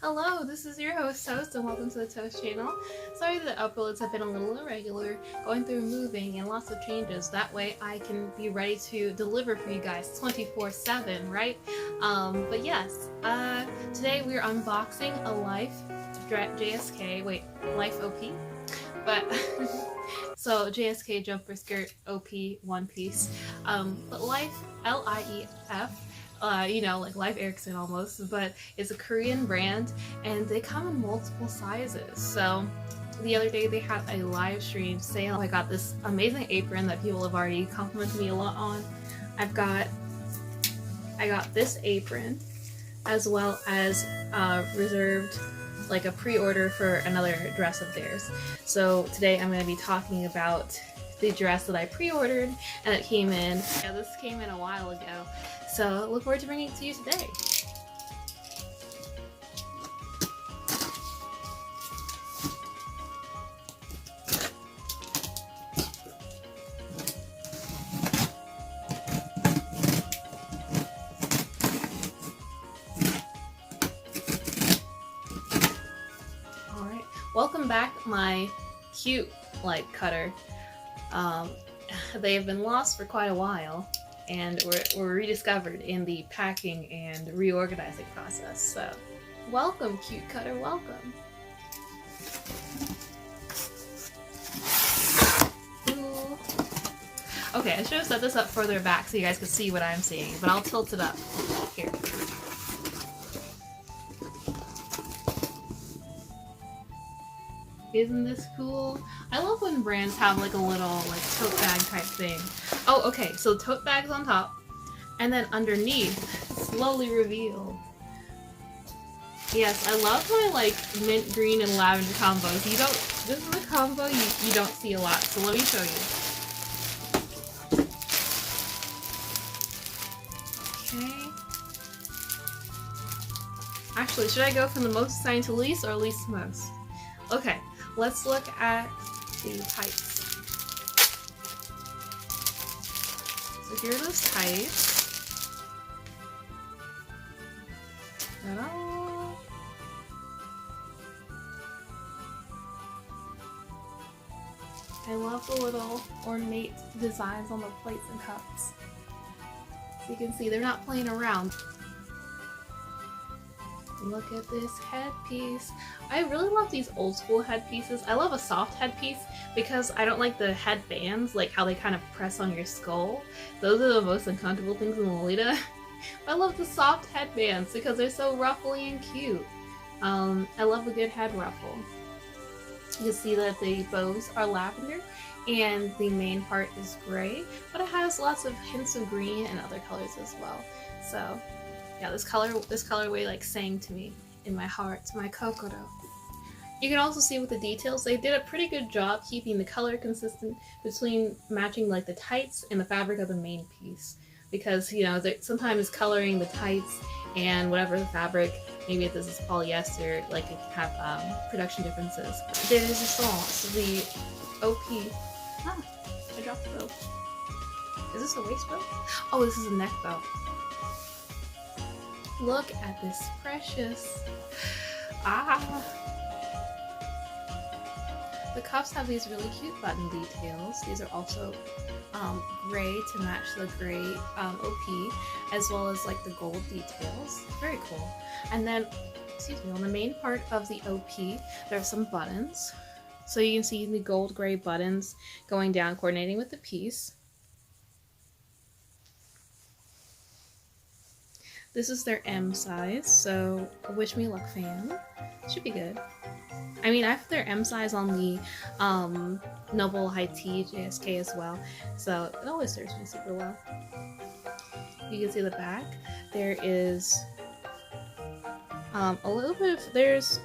Hello, this is your host Toast and welcome to the Toast channel. Sorry that the uploads have been a little irregular, going through moving and lots of changes. That way I can be ready to deliver for you guys 24/7, right? But yes, today we're unboxing a Life OP. But so JSK jumper skirt OP one piece. But Life L-I-E-F. Like Life Erickson almost, but it's a Korean brand and they come in multiple sizes. So the other day they had a live stream sale. I got this amazing apron that people have already complimented me a lot on. I got this apron as well as reserved like a pre-order for another dress of theirs. So today I'm going to be talking about the dress that I pre-ordered and it came in. Yeah, this came in a while ago. So look forward to bringing it to you today. Alright, welcome back my cute cutter. They have been lost for quite a while and were rediscovered in the packing and reorganizing process. So welcome, cute cutter, welcome. Ooh. Okay, I should have set this up further back so you guys could see what I'm seeing, but I'll tilt it up here. Isn't this cool? I love when brands have like a little tote bag type thing. Oh, okay, so tote bag's on top, and then underneath, slowly revealed. Yes, I love my mint green and lavender combos. This is a combo you don't see a lot, so let me show you. Okay. Actually, should I go from the most assigned to least or least to most? Okay. Let's look at the tights. So here are those tights. Ta-da! I love the little ornate designs on the plates and cups. So you can see they're not playing around. Look at this headpiece. I really love these old school headpieces. I love a soft headpiece because I don't like the headbands, like how they kind of press on your skull. Those are the most uncomfortable things in Lolita. I love the soft headbands because they're so ruffly and cute. I love a good head ruffle. You can see that the bows are lavender and the main part is gray, but it has lots of hints of green and other colors as well. So yeah, this colorway sang to me in my heart, my kokoro. You can also see with the details, they did a pretty good job keeping the color consistent between matching the tights and the fabric of the main piece. Because, sometimes coloring the tights and whatever the fabric, maybe if this is polyester, it can have production differences. There is a song, so the OP. Ah, I dropped the bow. Is this a waist bow? Oh, this is a neck bow. Look at this precious. The cuffs have these really cute button details. These are also gray to match the gray OP, as well as the gold details. Very cool. And then, excuse me, on the main part of the OP, there are some buttons. So you can see the gold gray buttons going down, coordinating with the piece. This is their M size, so wish me luck, fam. Should be good. I mean, I have their M size on the Noble High Tea JSK as well, so it always serves me super well. You can see the back. There is a little bit of, let's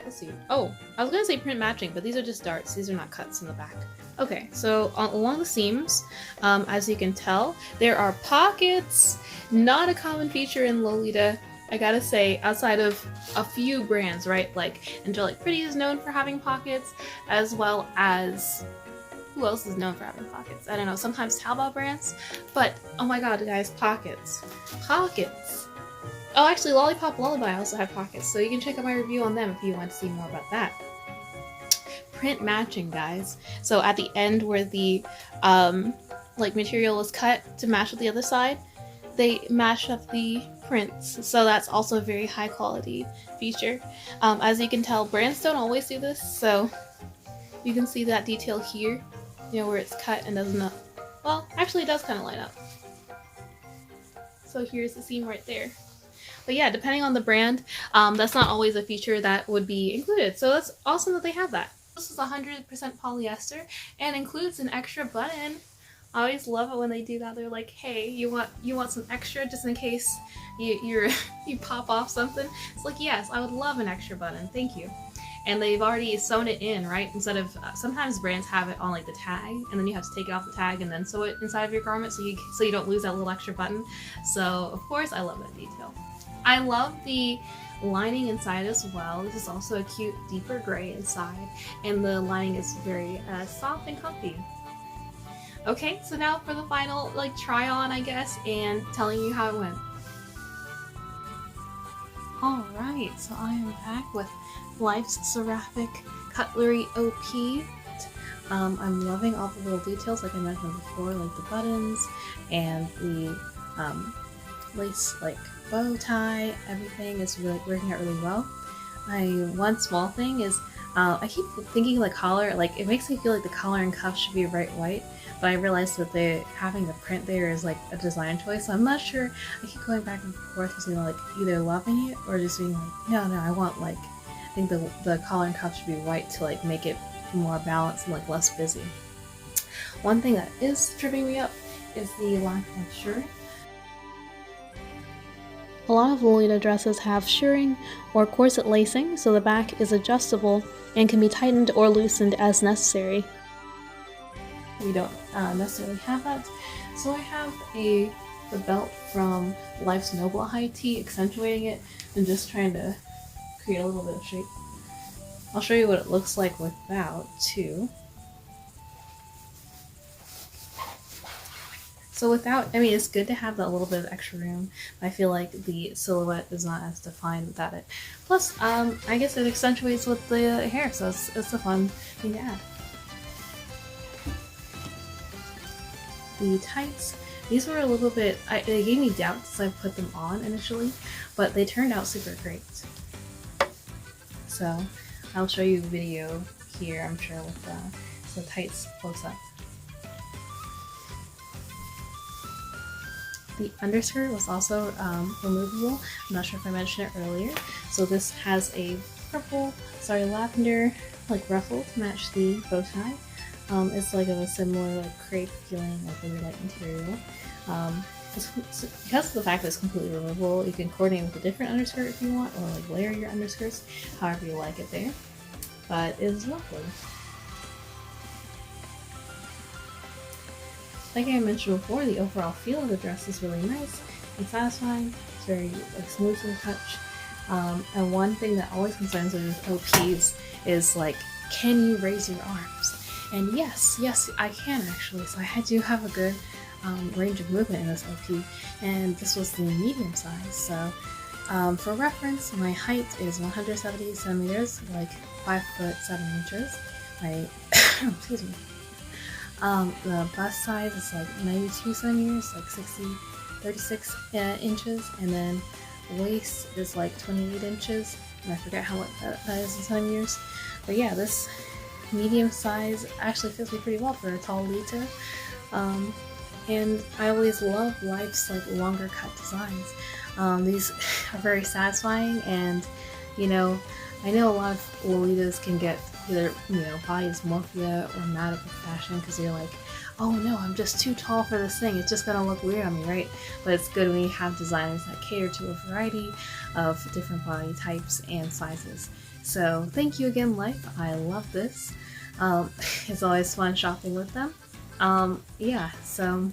see. Oh, I was gonna say print matching, but these are just darts. These are not cuts in the back. Okay, so along the seams, as you can tell, there are pockets. Not a common feature in Lolita, I gotta say, outside of a few brands, right? Angelic Pretty is known for having pockets, as well as, who else is known for having pockets? I don't know, sometimes Taobao brands, but oh my god, guys, pockets. Pockets! Oh, actually, Lollipop Lullaby also have pockets, so you can check out my review on them if you want to see more about that. Print matching, guys. So at the end where the like material is cut to match with the other side, they match up the prints. So that's also a very high quality feature. As you can tell, brands don't always do this, so you can see that detail here, you know, where it's cut and doesn't, well, actually it does kind of line up. So here's the seam right there. But yeah, depending on the brand, that's not always a feature that would be included. So that's awesome that they have that. This is 100% polyester and includes an extra button. I always love it when they do that. They're like, hey, you want some extra just in case you pop off something? It's like, yes, I would love an extra button. Thank you. And they've already sewn it in, right? Instead of, sometimes brands have it on like the tag, and then you have to take it off the tag and then sew it inside of your garment so you don't lose that little extra button. So of course I love that detail. I love the lining inside as well. This is also a cute deeper gray inside, and the lining is very soft and comfy. Okay, so now for the final like try on, I guess, and telling you how it went. Alright, so I am back with Life's Seraphic Cutlery OP. I'm loving all the little details like I mentioned before, like the buttons and the lace like bow tie. Everything is really working out really well. One small thing is I keep thinking the collar, like it makes me feel like the collar and cuff should be bright white, but I realized that having the print there is like a design choice, so I'm not sure. I keep going back and forth between like either loving it or just being like, no, I want like, I think the collar and cuff should be white to like make it more balanced and like less busy. One thing that is tripping me up is the lack of shirring. A lot of Lolita dresses have shirring or corset lacing, so the back is adjustable and can be tightened or loosened as necessary. We don't necessarily have that, so I have the belt from Life's Noble High Tea, accentuating it and just trying to create a little bit of shape. I'll show you what it looks like without too. So without, I mean, it's good to have that little bit of extra room. I feel like the silhouette is not as defined without it. Plus, I guess it accentuates with the hair, so it's a fun thing to add. The tights, these were a little bit, they gave me doubts as I put them on initially, but they turned out super great. So I'll show you a video here, I'm sure, with the tights close up. The underskirt was also removable. I'm not sure if I mentioned it earlier. So this has a lavender like ruffle to match the bow tie. It's like of a similar like crepe feeling, like really light material. Because of the fact that it's completely removable, you can coordinate with a different underskirt if you want, or like layer your underskirts however you like it there. But it is lovely. Like I mentioned before, the overall feel of the dress is really nice and satisfying. It's very like smooth to the touch. And one thing that always concerns me with OPs is like, can you raise your arms? And yes, I can actually. So I do have a good range of movement in this OP, and this was the medium size. So for reference, my height is 170 centimeters, like 5 foot 7 inches. Excuse me. The bust size is like 92 centimeters, like 36 inches, and then waist is like 28 inches, and I forget how what that is in centimeters. But yeah, this medium size actually fits me pretty well for a tall Lita. And I always love Life's like longer cut designs. These are very satisfying, and you know, I know a lot of Lolitas can get either, you know, body dysmorphia or mad at the fashion because you're like, oh no, I'm just too tall for this thing, it's just gonna look weird on me, right? But it's good when you have designers that cater to a variety of different body types and sizes. So thank you again, Life. I love this. It's always fun shopping with them. Yeah, so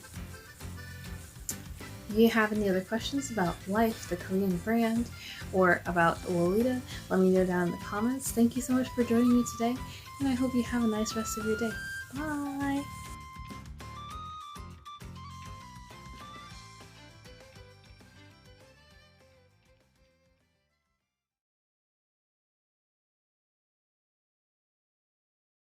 if you have any other questions about Life, the Korean brand, or about Lolita, let me know down in the comments. Thank you so much for joining me today, and I hope you have a nice rest of your day. Bye!